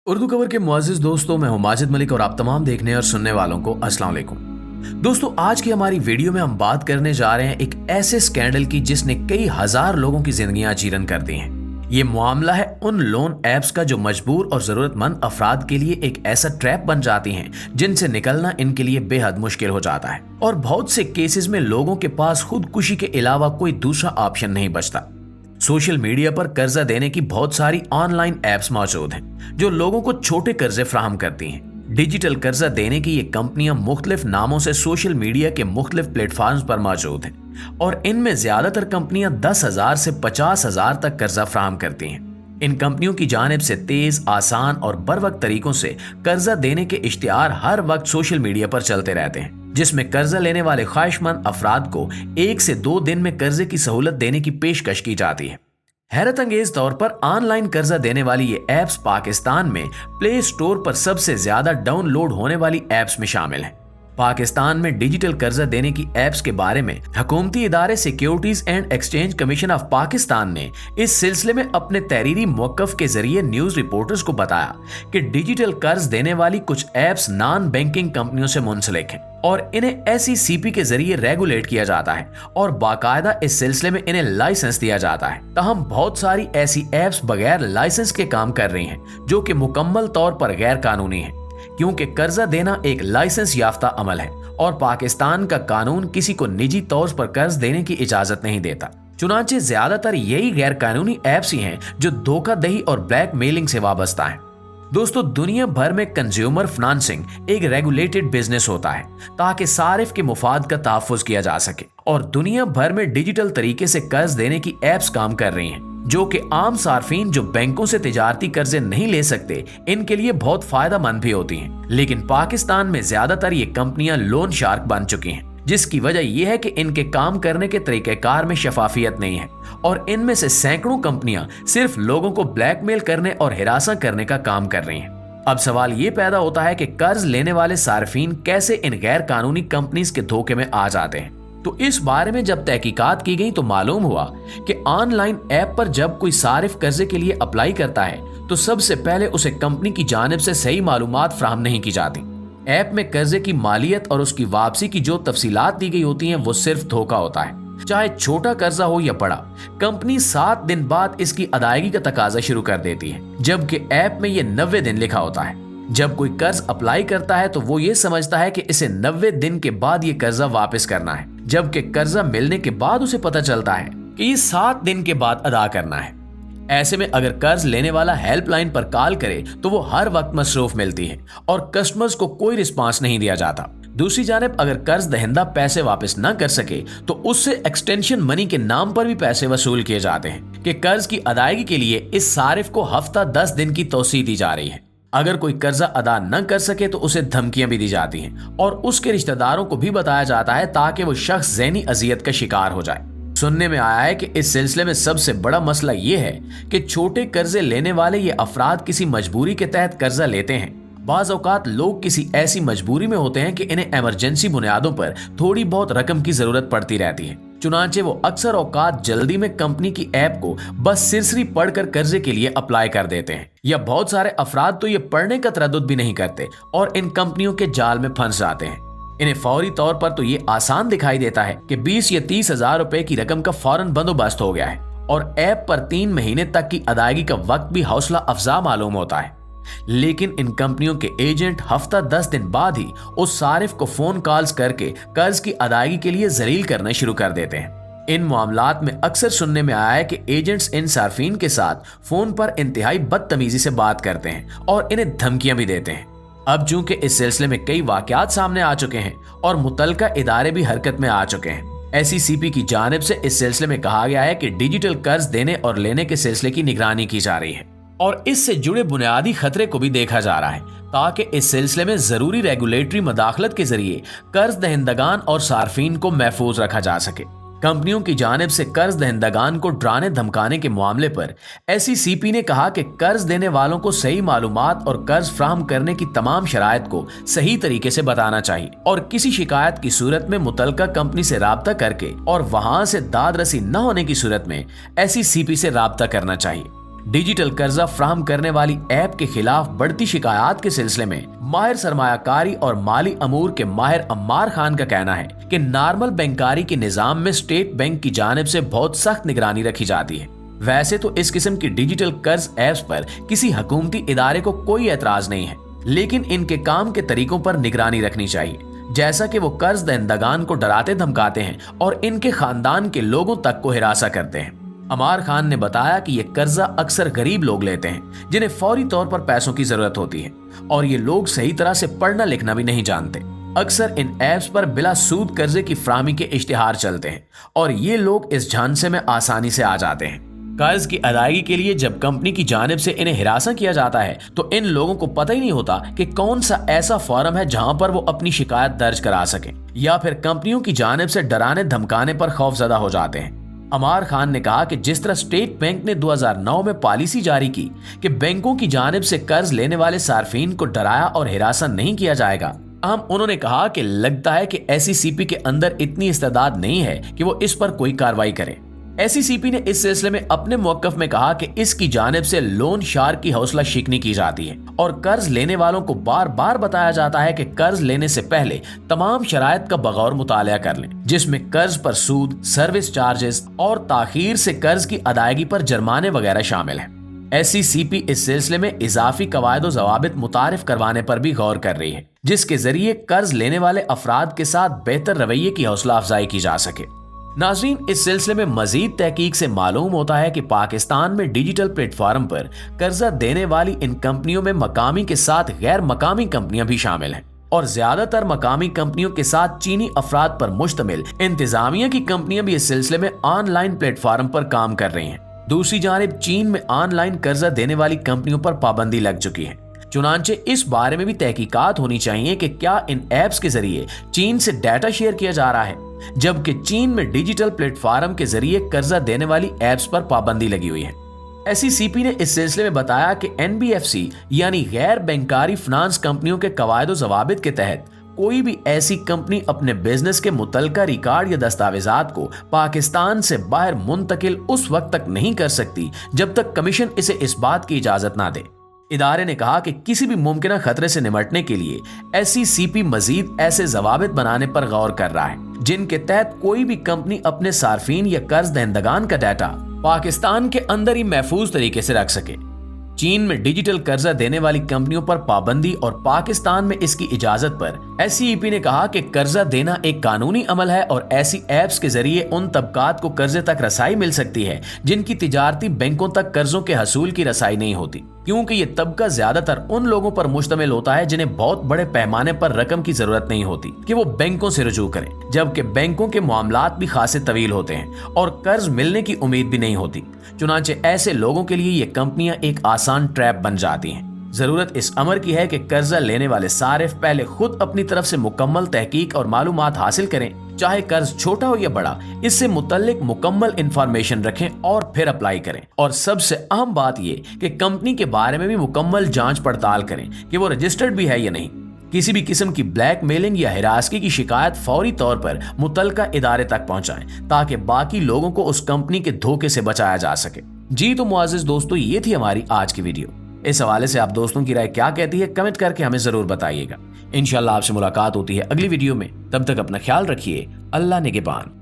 उर्दू खबर के मुअज़्ज़िज़ दोस्तों, मैं हूं माजिद मलिक और आप तमाम देखने और सुनने वालों को अस्सलाम वालेकुम। दोस्तों, आज की हमारी वीडियो में हम बात करने जा रहे हैं एक ऐसे स्कैंडल की जिसने कई हजार लोगों की जिंदगियां चीरन कर दी हैं। ये मामला है उन लोन ऐप्स का जो मजबूर और जरूरतमंद अफराद के लिए एक ऐसा ट्रैप बन जाती हैं जिनसे निकलना इनके लिए बेहद मुश्किल हो जाता है और बहुत से केसेस में लोगों के पास खुदकुशी के अलावा कोई दूसरा ऑप्शन नहीं बचता। सोशल मीडिया पर कर्जा देने की बहुत सारी ऑनलाइन ऐप्स मौजूद हैं जो लोगों को छोटे कर्जे फ्राहम करती हैं। डिजिटल कर्जा देने की ये कंपनियां मुख्तलिफ नामों से सोशल मीडिया के मुख्तलिफ प्लेटफॉर्म्स पर मौजूद हैं और इनमें ज्यादातर कंपनियां 10,000 से 50,000 तक कर्जा फ्राहम करती हैं। इन कंपनियों की जानिब से तेज, आसान और बरवक्त तरीकों से कर्जा देने के इश्तिहार हर वक्त सोशल मीडिया पर चलते रहते हैं, जिसमें कर्जा लेने वाले ख्वाहिशमंद अफराद को 1 से 2 दिन में कर्जे की सहूलत देने की पेशकश की जाती है। हैरत अंगेज तौर पर ऑनलाइन कर्जा देने वाली ये ऐप्स पाकिस्तान में प्ले स्टोर पर सबसे ज्यादा डाउनलोड होने वाली ऐप्स में शामिल हैं। पाकिस्तान में डिजिटल कर्जा देने की ऐप्स के बारे में हुकूमती इदारे securities and exchange commission of Pakistan ने इस सिलसिले में अपने तहरीरी मौक़िफ़ के जरिए न्यूज रिपोर्टर्स को बताया कि डिजिटल कर्ज देने वाली कुछ ऐप्स नॉन बैंकिंग कंपनियों से मुंसलिक हैं और इन्हें SECP के जरिए रेगुलेट किया जाता है और बाकायदा इस सिलसिले में इन्हें लाइसेंस दिया जाता है। ताहम बहुत सारी ऐसी ऐप्स बगैर लाइसेंस के काम कर रही हैं जो कि मुकम्मल तौर पर गैर कानूनी है, क्योंकि कर्जा देना एक लाइसेंस याफ्ता अमल है और पाकिस्तान का कानून किसी को निजी तौर पर कर्ज देने की इजाजत नहीं देता। चुनांचे ज्यादातर यही गैर कानूनी ऐप्स ही हैं जो धोखाधड़ी और ब्लैक मेलिंग से वाबस्ता हैं। दोस्तों, दुनिया भर में कंज्यूमर फाइनेंसिंग एक रेगुलेटेड बिजनेस होता है ताकि सारिफ के मुफाद का तहफ़्फ़ुज़ किया जा सके और दुनिया भर में डिजिटल तरीके से कर्ज देने की ऐप्स काम कर रही हैं जो कि आम सार्फिन जो बैंकों से तिजारती कर्जे नहीं ले सकते इनके लिए बहुत फायदा मंद भी होती हैं। लेकिन पाकिस्तान में ज्यादातर ये कंपनियां लोन शार्क बन चुकी हैं, जिसकी वजह यह है कि इनके काम करने के तरीक़ेकार में शफाफियत नहीं है और इनमें से सैकड़ों कंपनियां सिर्फ लोगों को ब्लैकमेल करने और हिरासा करने का काम कर रही हैं। अब सवाल ये पैदा होता है कि कर्ज लेने वाले सार्फिन कैसे इन गैर कानूनी कंपनीज के धोखे में आ जाते हैं। तो इस बारे में जब तहकीकात की गई तो मालूम हुआ कि ऑनलाइन ऐप पर जब कोई सारिफ कर्जे के लिए अप्लाई करता है तो सबसे पहले उसे कंपनी की जानिब से सही मालूमात फ्राहम नहीं की जाती। ऐप में कर्जे की मालियत और उसकी वापसी की जो तफसीलात दी गई होती हैं वो सिर्फ धोखा होता है। चाहे छोटा कर्जा हो या बड़ा, कंपनी 7 दिन बाद इसकी अदायगी का तकाजा शुरू कर देती है, जबकि ऐप में ये 90 दिन लिखा होता है। जब कोई कर्ज अप्लाई करता है तो वो ये समझता है कि इसे 90 दिन के बाद ये कर्जा वापस करना है, जबकि कर्जा मिलने के बाद उसे पता चलता है कि ये 7 दिन के बाद अदा करना है। ऐसे में अगर कर्ज लेने वाला हेल्पलाइन पर कॉल करे तो वो हर वक्त मसरूफ मिलती है और कस्टमर्स को कोई रिस्पांस नहीं दिया जाता। दूसरी जानिब अगर कर्ज दहिंदा पैसे वापस न कर सके तो उससे एक्सटेंशन मनी के नाम पर भी पैसे वसूल किए जाते हैं कि कर्ज की अदायगी के लिए इस सारिफ को हफ्ता 10 दिन की तौसीह दी जा रही है। अगर कोई कर्जा अदा न कर सके तो उसे धमकियां भी दी जाती हैं और उसके रिश्तेदारों को भी बताया जाता है ताकि वो शख्स ज़हनी अजियत का शिकार हो जाए। सुनने में आया है कि इस सिलसिले में सबसे बड़ा मसला ये है कि छोटे कर्जे लेने वाले ये अफराद किसी मजबूरी के तहत कर्जा लेते हैं। बाज़ औक़ात लोग किसी ऐसी मजबूरी में होते हैं कि इन्हें इमरजेंसी बुनियादों पर थोड़ी बहुत रकम की जरूरत पड़ती रहती है। चुनांचे वो अक्सर औकात जल्दी में कंपनी की ऐप को बस सिरसरी पढ़कर कर्जे के लिए अप्लाई कर देते हैं, या बहुत सारे अफराद तो ये पढ़ने का तरद्दुद भी नहीं करते और इन कंपनियों के जाल में फंस जाते हैं। इन्हें फौरी तौर पर तो ये आसान दिखाई देता है कि 20 या 30 हजार रुपए की रकम का फौरन बंदोबस्त हो गया है और ऐप पर 3 महीने तक की अदायगी का वक्त भी हौसला अफजा मालूम होता है। लेकिन इन कंपनियों के एजेंट हफ्ता 10 दिन बाद ही उस सारिफ को फोन कॉल्स करके कर्ज की अदायगी के लिए जलील करना शुरू कर देते हैं। इन मामलात में अक्सर सुनने में आया है कि एजेंट्स इन सार्फिन के साथ फोन पर इंतहाई बदतमीजी से बात करते हैं और इन्हें धमकियां भी देते हैं। अब चूंकि इस सिलसिले में कई वाकयात सामने आ चुके हैं और मुतलका इदारे भी हरकत में आ चुके हैं, SECP की जानिब से इस सिलसिले में कहा गया है कि डिजिटल कर्ज देने और लेने के सिलसिले की निगरानी की जा रही है और इससे जुड़े बुनियादी खतरे को भी देखा जा रहा है ताकि इस सिलसिले में जरूरी रेगुलेटरी मदाखलत के जरिए कर्ज दहिंदगान और सार्फिन को महफूज रखा जा सके। कंपनियों की जानिब से कर्ज दहिंदगान को डराने धमकाने के मामले पर SECP ने कहा कि कर्ज देने वालों को सही मालूमात और कर्ज फ्राहम करने की तमाम शराइत को सही तरीके से बताना चाहिए और किसी शिकायत की सूरत में मुतलका कंपनी से राब्ता करके और वहां से दाद रसी न होने की सूरत में SECP से राब्ता करना चाहिए। डिजिटल कर्जा फ्राहम करने वाली ऐप के खिलाफ बढ़ती शिकायत के सिलसिले में माहिर सरमायाकारी और माली अमूर के माहिर अम्मार खान का कहना है कि नॉर्मल बैंकारी के निजाम में स्टेट बैंक की जानिब से बहुत सख्त निगरानी रखी जाती है। वैसे तो इस किस्म की डिजिटल कर्ज ऐप्स पर किसी हुकूमती इदारे को कोई एतराज नहीं है, लेकिन इनके काम के तरीकों पर निगरानी रखनी चाहिए, जैसा कि वो कर्ज दहिंदगान को डराते धमकाते हैं और इनके खानदान के लोगों तक को हिरासा करते हैं। अमार खान ने बताया कि ये कर्जा अक्सर गरीब लोग लेते हैं जिन्हें फौरी तौर पर पैसों की जरूरत होती है और ये लोग सही तरह से पढ़ना लिखना भी नहीं जानते। अक्सर इन ऐप्स पर बिला सूद कर्जे की फ्राहमी के इश्तिहार चलते हैं और ये लोग इस झांसे में आसानी से आ जाते हैं। कर्ज की अदायगी के लिए जब कंपनी की जानिब से इन्हें हिरासा किया जाता है तो इन लोगों को पता ही नहीं होता कि कौन सा ऐसा फॉरम है जहां पर वो अपनी शिकायत दर्ज करा सकें, या फिर कंपनियों की जानिब से डराने धमकाने पर खौफजदा हो जाते हैं। अमार खान ने कहा कि जिस तरह स्टेट बैंक ने 2009 में पॉलिसी जारी की कि बैंकों की जानिब से कर्ज लेने वाले सार्फिन को डराया और हिरासा नहीं किया जाएगा, उन्होंने कहा कि लगता है कि SECP के अंदर इतनी इस्तेदाद नहीं है कि वो इस पर कोई कार्रवाई करे। SECP ने इस सिलसिले में अपने मौक़िफ़ में कहा कि इसकी जानिब से लोन शार्क की हौसला शिकनी की जाती है और कर्ज लेने वालों को बार बार बताया जाता है कि कर्ज लेने से पहले तमाम शराइत का बगौर मुतालिया कर लें, जिसमें कर्ज पर सूद, सर्विस चार्जेस और ताखीर से कर्ज की अदायगी पर जुर्माने वगैरह शामिल हैं। SECP इस सिलसिले में इजाफी कवायद व ज़वाबित मुतारिफ करवाने पर भी गौर कर रही है, जिसके जरिए कर्ज लेने वाले अफराद के साथ बेहतर रवैये की हौसला अफजाई की जा सके। नाज़रीन, इस सिलसिले में मजीद तहकीक से मालूम होता है कि पाकिस्तान में डिजिटल प्लेटफॉर्म पर कर्जा देने वाली इन कंपनियों में मकामी के साथ गैर मकामी कंपनियां भी शामिल हैं और ज्यादातर मकामी कंपनियों के साथ चीनी अफराद पर मुश्तमिल इंतजामिया की कंपनियां भी इस सिलसिले में ऑनलाइन प्लेटफॉर्म पर काम कर रही हैं। दूसरी जानिब चीन में ऑनलाइन कर्जा देने वाली कंपनियों पर पाबंदी लग चुकी है। चुनांचे इस बारे में भी तहकीकात होनी चाहिए कि क्या इन ऐप्स के जरिए चीन से डाटा शेयर किया जा रहा है, जबकि चीन में डिजिटल प्लेटफॉर्म के जरिए कर्जा देने वाली ऐप्स पर पाबंदी लगी हुई है। SECP ने इस सिलसिले में बताया कि NBFC यानी गैर बैंकारी फाइनेंस कंपनियों के कवायद व ज़वाबित के तहत कोई भी ऐसी कंपनी अपने बिजनेस के मुतल्लिका रिकॉर्ड या दस्तावेजात को पाकिस्तान से बाहर मुंतकिल उस वक्त तक नहीं कर सकती जब तक कमीशन इसे इस बात की इजाजत ना दे। इदारे ने कहा कि किसी भी मुमकिन खतरे से निपटने के लिए SECP मजीद ऐसे ज़वाबित बनाने पर गौर कर रहा है जिनके तहत कोई भी कंपनी अपने सार्फिन या कर्ज दहिंदगान का डाटा पाकिस्तान के अंदर ही महफूज तरीके से रख सके। चीन में डिजिटल कर्जा देने वाली कंपनियों पर पाबंदी और पाकिस्तान में इसकी इजाजत पर SECP ने कहा कि कर्जा देना एक कानूनी अमल है और ऐसी ऐप्स के जरिए उन तबकात को कर्जे तक रसाई मिल सकती है जिनकी तिजारती बैंकों तक कर्जों के हसूल की रसाई नहीं होती, क्योंकि ये तबका ज्यादातर उन लोगों पर मुश्तमिल होता है जिन्हें बहुत बड़े पैमाने पर रकम की जरूरत नहीं होती कि वो बैंकों से रुजू करें, जबकि बैंकों के मामलात भी खासे तवील होते हैं और कर्ज मिलने की उम्मीद भी नहीं होती। चुनांचे ऐसे लोगों के लिए ये कंपनियां एक आसान ट्रैप बन जाती हैं। जरूरत इस अमर की है कि कर्जा लेने वाले सारिफ पहले खुद अपनी तरफ से मुकम्मल तहकीक और मालूमात हासिल करें, चाहे कर्ज छोटा हो या बड़ा, इससे मुतल्लिक मुकम्मल इंफॉर्मेशन रखें और फिर अप्लाई करें। और सबसे अहम बात यह कि कंपनी के बारे में भी मुकम्मल जांच पड़ताल करें कि वो रजिस्टर्ड भी है या नहीं। किसी भी किस्म की ब्लैक मेलिंग या हिरासगी की शिकायत फौरी तौर पर मुतल्लिका इदारे तक पहुंचाएं ताकि बाकी लोगों को उस कंपनी के धोखे से बचाया जा सके। जी तो मुआज़िज़ दोस्तों, ये थी हमारी आज की वीडियो। इस हवाले से आप दोस्तों की राय क्या कहती है कमेंट करके हमें जरूर बताइएगा। इंशाल्लाह आपसे मुलाकात होती है अगली वीडियो में। तब तक अपना ख्याल रखिए। अल्लाह निगहबान।